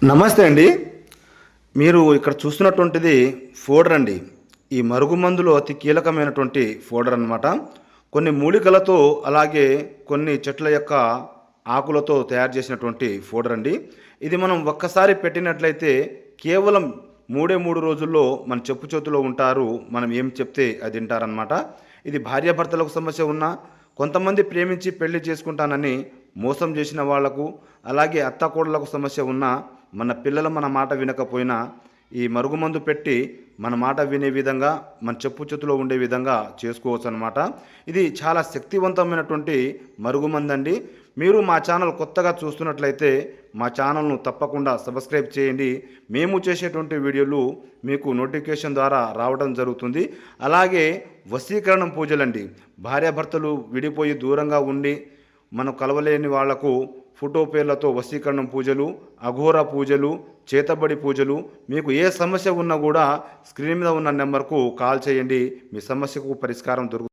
నమస్తే అండి. మీరు ఇక్కడ చూస్తున్నటువంటిది ఫోడర్ అండి. ఈ మరుగుమందులో అతి కీలకమైనటువంటి ఫోడర్ అన్నమాట. కొన్ని మూలికలతో అలాగే కొన్ని చెట్ల యొక్క ఆకులతో తయారు చేసినటువంటి ఫోడర్ అండి. ఇది మనం ఒక్కసారి పెట్టినట్లయితే కేవలం 3 రోజుల్లో మన చెప్పు చేతులో ఉంటారు. మనం ఏం చెప్తే అది వింటారనమాట. ఇది భార్యాభర్తలకు సమస్య ఉన్నా, కొంతమంది ప్రేమించి పెళ్లి చేసుకుంటానని మోసం చేసిన వాళ్లకు, అలాగే అత్తాకోడళ్లకు సమస్య ఉన్నా, మన పిల్లలు మన మాట వినకపోయినా ఈ మరుగుమందు పెట్టి మన మాట వినే విధంగా, మన చెప్పు చేతిలో ఉండే విధంగా చేసుకోవచ్చు అనమాట. ఇది చాలా శక్తివంతమైనటువంటి మరుగుమందు అండి. మీరు మా ఛానల్ కొత్తగా చూస్తున్నట్లయితే మా ఛానల్ను తప్పకుండా సబ్స్క్రైబ్ చేయండి. మేము చేసేటువంటి వీడియోలు మీకు నోటిఫికేషన్ ద్వారా రావడం జరుగుతుంది. అలాగే వశీకరణం పూజలండి. భార్యాభర్తలు విడిపోయి దూరంగా ఉండి మనం కలవలేని వాళ్లకు ఫోటో పేర్లతో వశీకరణం పూజలు, అఘోర పూజలు, చేతబడి పూజలు, మీకు ఏ సమస్య ఉన్నా కూడా స్క్రీన్ మీద ఉన్న నెంబర్కు కాల్ చేయండి. మీ సమస్యకు పరిష్కారం దొరుకుతుంది.